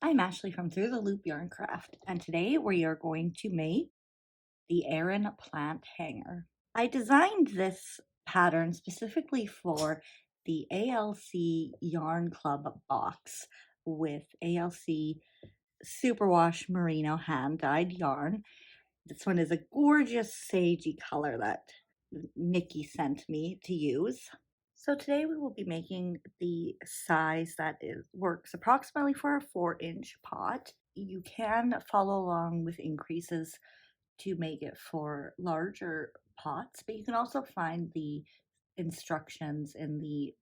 I'm Ashley from Through the Loop Yarn Craft, and today we are going to make the Eryn Plant Hanger. I designed this pattern specifically for the ALC Yarn Club box with ALC Superwash Merino hand-dyed yarn. This one is a gorgeous sagey color that Nikki sent me to use. So today we will be making the size that works approximately for a 4-inch pot. You can follow along with increases to make it for larger pots, but you can also find the instructions in the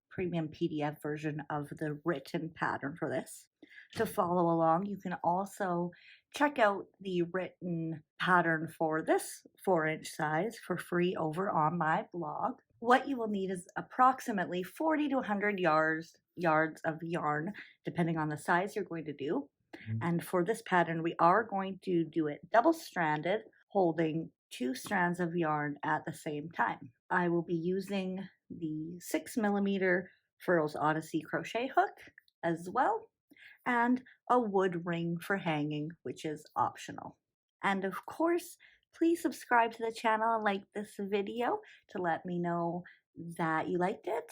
premium PDF version of the written pattern for this to follow along. You can also check out the written pattern for this 4-inch size for free over on my blog. What you will need is approximately 40 to 100 yards of yarn, depending on the size you're going to do. And for this pattern, we are going to do it double-stranded, holding 2 strands of yarn at the same time. I will be using the 6mm Furls Odyssey crochet hook as well, and a wood ring for hanging, which is optional. And of course, please subscribe to the channel and like this video to let me know that you liked it.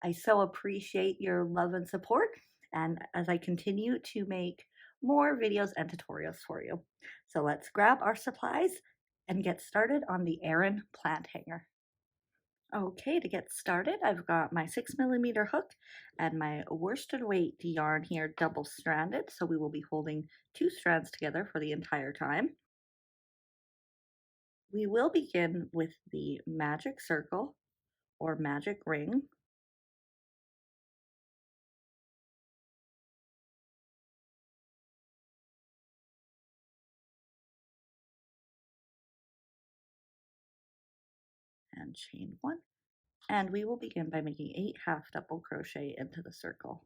I so appreciate your love and support, and as I continue to make more videos and tutorials for you. So let's grab our supplies and get started on the Eryn Plant Hanger. Okay, to get started, I've got my 6mm hook and my worsted weight yarn here double-stranded, so we will be holding 2 strands together for the entire time. We will begin with the magic circle or magic ring. And chain 1. And we will begin by making 8 half double crochet into the circle.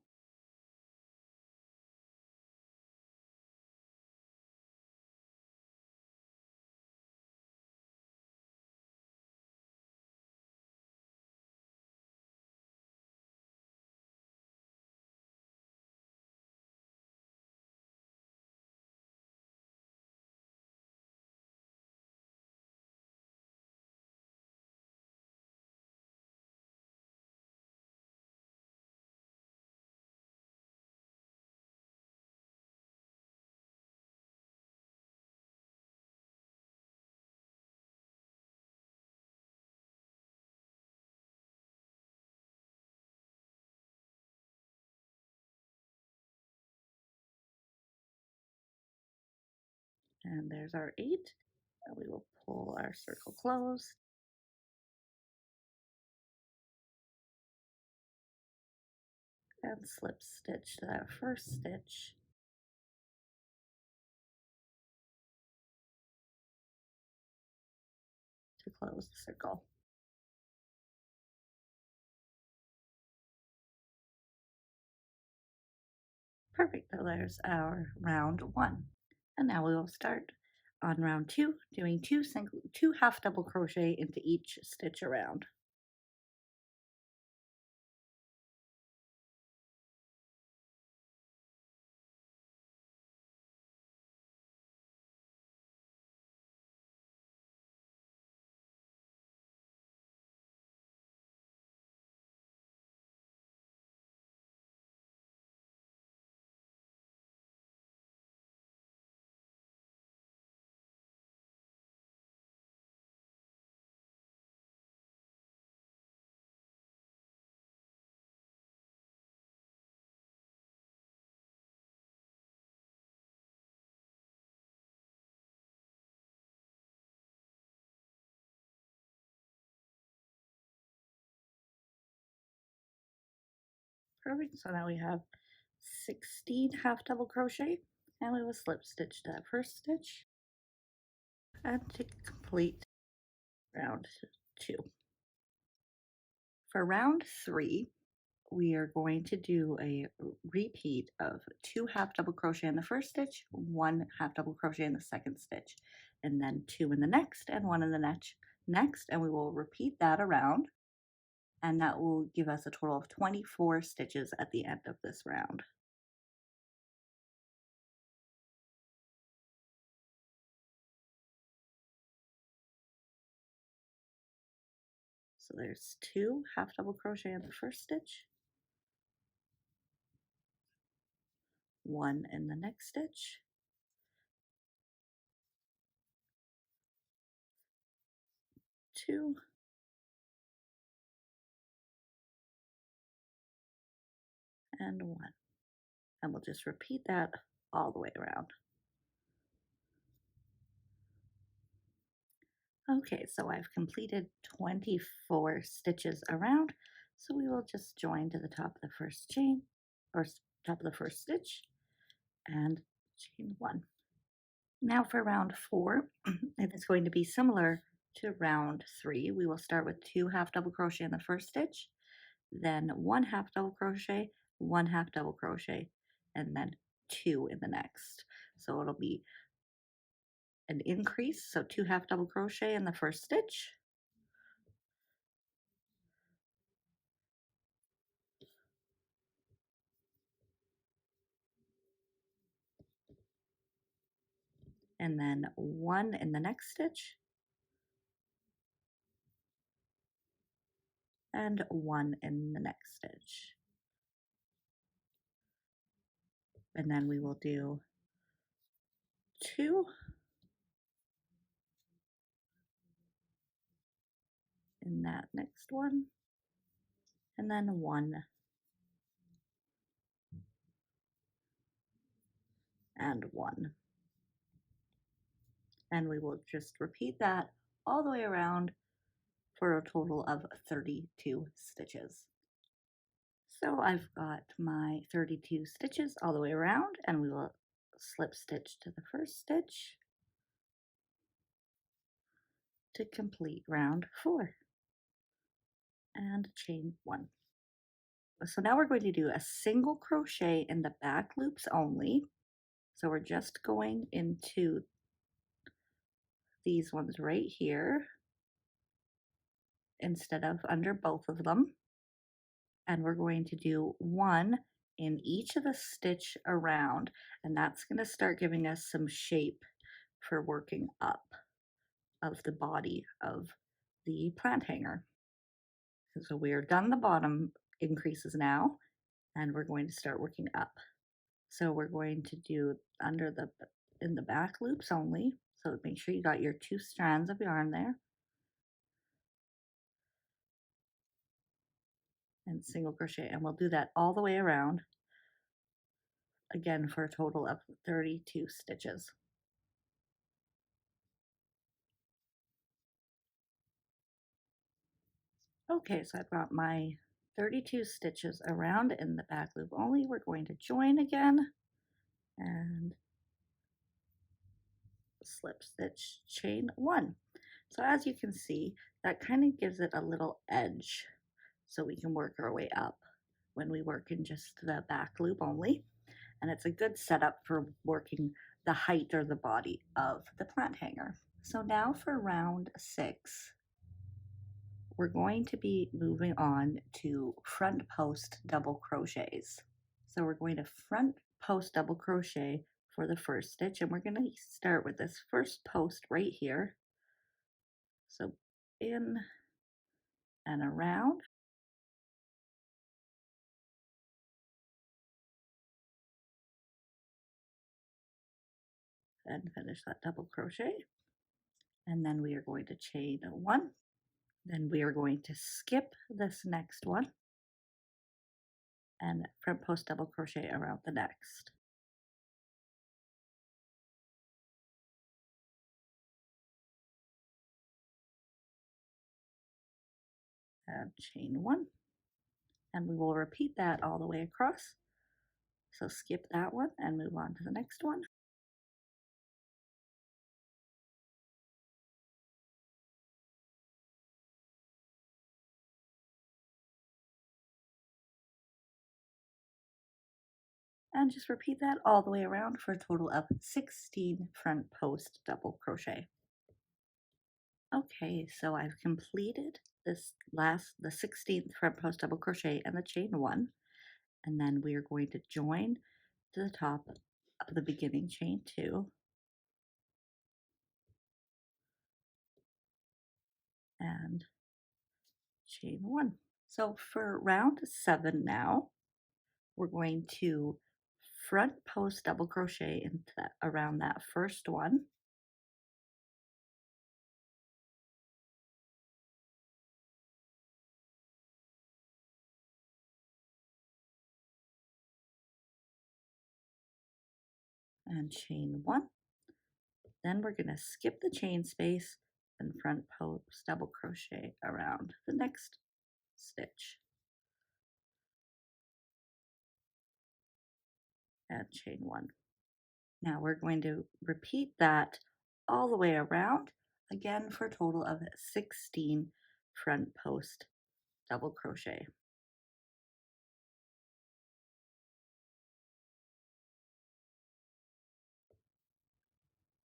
And there's our 8. And we will pull our circle closed. And slip stitch to that first stitch. To close the circle. Perfect, so there's our round 1. And now we will start on round 2, doing 2 half double crochet into each stitch around. Perfect, so now we have 16 half double crochet, and we will slip stitch that first stitch and to complete round 2. For round 3, we are going to do a repeat of 2 half double crochet in the first stitch, 1 half double crochet in the second stitch, and then 2 in the next and 1 in the next, and we will repeat that around, and that will give us a total of 24 stitches at the end of this round. So there's 2 half double crochet in the first stitch, 1 in the next stitch, 2, and 1. And we'll just repeat that all the way around. Okay, so I've completed 24 stitches around, so we will just join to the top of the first chain, or top of the first stitch, and chain 1. Now for round 4, it is going to be similar to round 3. We will start with 2 half double crochet in the first stitch, then 1 half double crochet, 1 half double crochet, and then 2 in the next. So it'll be an increase, so 2 half double crochet in the first stitch, and then 1 in the next stitch, and 1 in the next stitch. And then we will do 2 in that next one, and then 1 and 1. And we will just repeat that all the way around for a total of 32 stitches. So I've got my 32 stitches all the way around, and we will slip stitch to the first stitch to complete round 4 and chain 1. So now we're going to do a single crochet in the back loops only. So we're just going into these ones right here instead of under both of them. And we're going to do 1 in each of the stitch around, and that's going to start giving us some shape for working up of the body of the plant hanger. So we are done the bottom increases now, and we're going to start working up. So we're going to do in the back loops only. So make sure you got your 2 strands of yarn there, and single crochet, and we'll do that all the way around again for a total of 32 stitches. Okay, so I've got my 32 stitches around in the back loop only. We're going to join again and slip stitch chain 1. So as you can see, that kind of gives it a little edge so we can work our way up when we work in just the back loop only. And it's a good setup for working the height or the body of the plant hanger. So now for round 6, we're going to be moving on to front post double crochets. So we're going to front post double crochet for the first stitch, and we're going to start with this first post right here. So in and around, and finish that double crochet. And then we are going to chain 1. Then we are going to skip this next one and front post double crochet around the next. And chain 1. And we will repeat that all the way across. So skip that one and move on to the next one. And just repeat that all the way around for a total of 16 front post double crochet. Okay, so I've completed the 16th front post double crochet and the chain 1, and then we are going to join to the top of the beginning chain 2, and chain one. So for round 7 now, we're going to front post double crochet into that around that first one, and chain one. Then we're going to skip the chain space and front post double crochet around the next stitch and chain one. Now we're going to repeat that all the way around again for a total of 16 front post double crochet.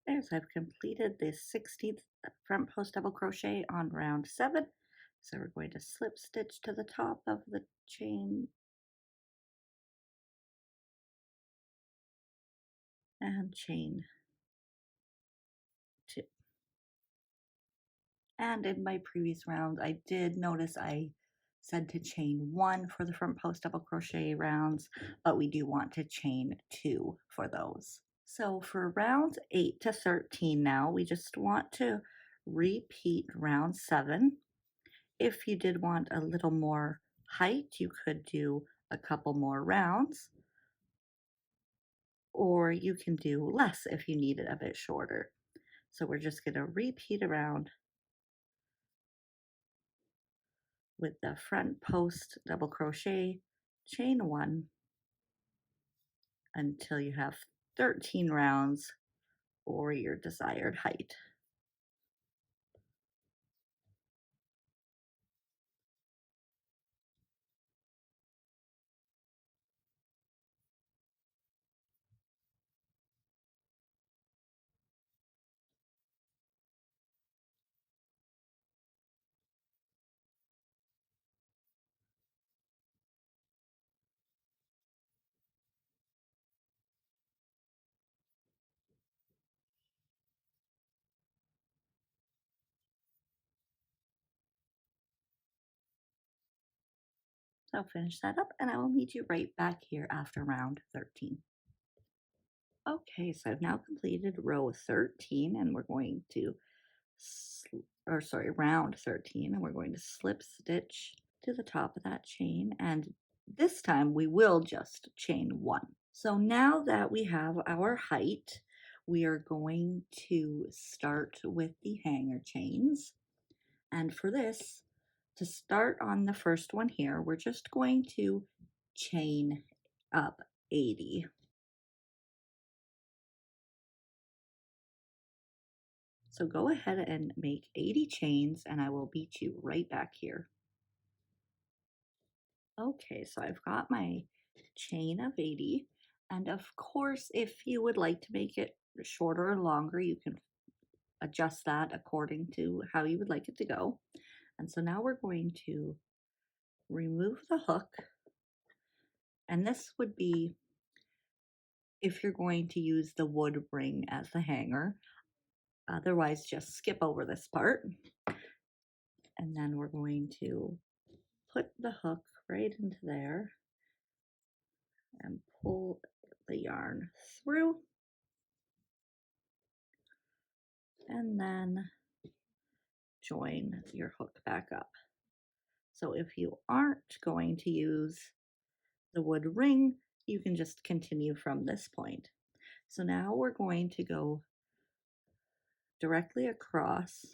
There, so I've completed the 16th front post double crochet on round 7. So we're going to slip stitch to the top of the chain and chain 2. And in my previous round, I did notice I said to chain 1 for the front post double crochet rounds, but we do want to chain 2 for those. So for rounds 8 to 13 now, we just want to repeat round 7. If you did want a little more height, you could do a couple more rounds, or you can do less if you need it a bit shorter. So we're just going to repeat around with the front post double crochet, chain 1 until you have 13 rounds or your desired height. So I'll finish that up and I will meet you right back here after round 13. Okay, so I've now completed row 13 and we're going to, round 13, and we're going to slip stitch to the top of that chain, and this time we will just chain 1. So now that we have our height, we are going to start with the hanger chains. And for this, to start on the first one here, we're just going to chain up 80. So go ahead and make 80 chains and I will meet you right back here. Okay, so I've got my chain of 80. And of course, if you would like to make it shorter or longer, you can adjust that according to how you would like it to go. And so now we're going to remove the hook. And this would be if you're going to use the wood ring as the hanger. Otherwise, just skip over this part. And then we're going to put the hook right into there and pull the yarn through. And then join your hook back up. So if you aren't going to use the wood ring, you can just continue from this point. So now we're going to go directly across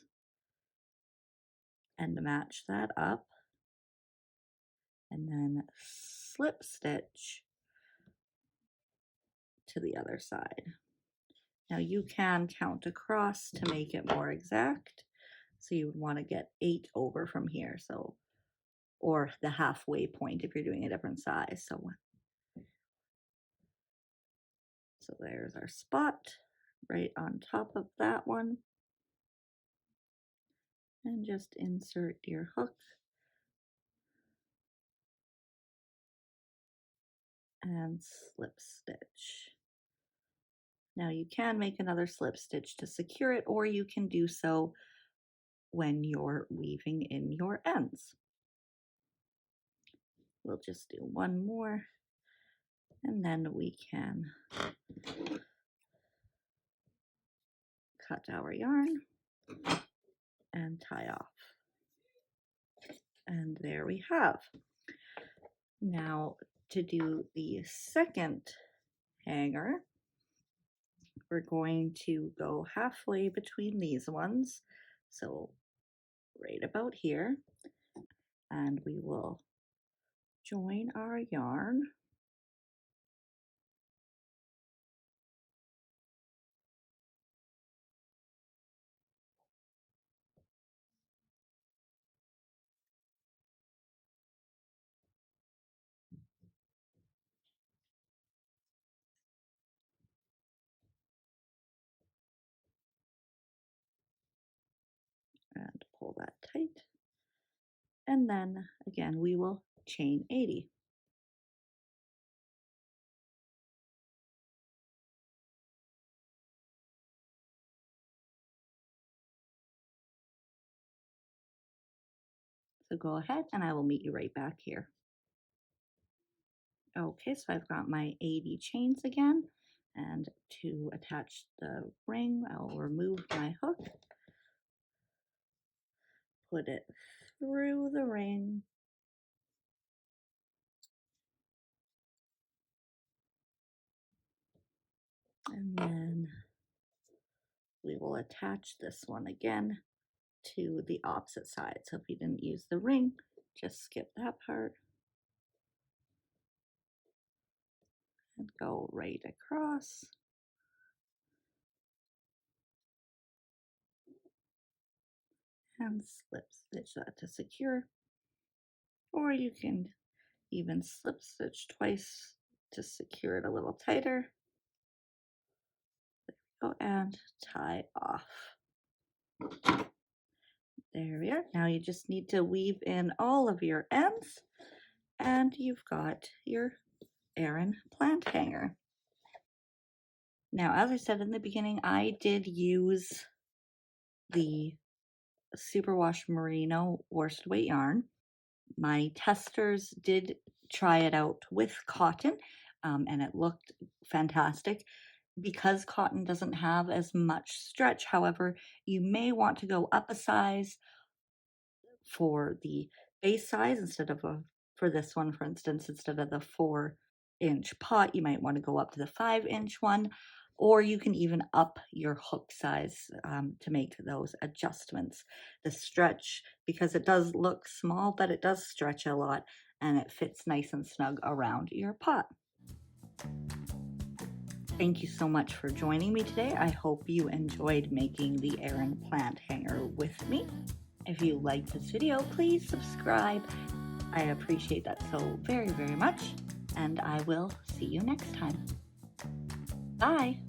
and match that up, and then slip stitch to the other side. Now you can count across to make it more exact. So you would want to get 8 over from here. So, or the halfway point if you're doing a different size. So there's our spot right on top of that one. And just insert your hook and slip stitch. Now you can make another slip stitch to secure it, or you can do so when you're weaving in your ends. we'll just do one more, and then we can cut our yarn and tie off. And there we have. Now to do the second hanger, we're going to go halfway between these ones. So right about here, and we will join our yarn. And pull that tight. And then again, we will chain 80. So go ahead and I will meet you right back here. Okay, so I've got my 80 chains again. And to attach the ring, I'll remove my hook, put it through the ring, and then we will attach this one again to the opposite side. So if you didn't use the ring, just skip that part and go right across. And slip stitch that to secure. Or you can even slip stitch twice to secure it a little tighter. There we go, and tie off. There we are. Now you just need to weave in all of your ends, and you've got your Eryn Plant Hanger. Now, as I said in the beginning, I did use the superwash merino worsted weight yarn. My testers did try it out with cotton, and it looked fantastic. Because cotton doesn't have as much stretch, however, you may want to go up a size for the base size instead of for this one, for instance, instead of the 4-inch pot, you might want to go up to the 5-inch one, or you can even up your hook size to make those adjustments. The stretch, because it does look small, but it does stretch a lot and it fits nice and snug around your pot. Thank you so much for joining me today. I hope you enjoyed making the Eryn Plant Hanger with me. If you liked this video, please subscribe. I appreciate that so very, very much, and I will see you next time. Bye.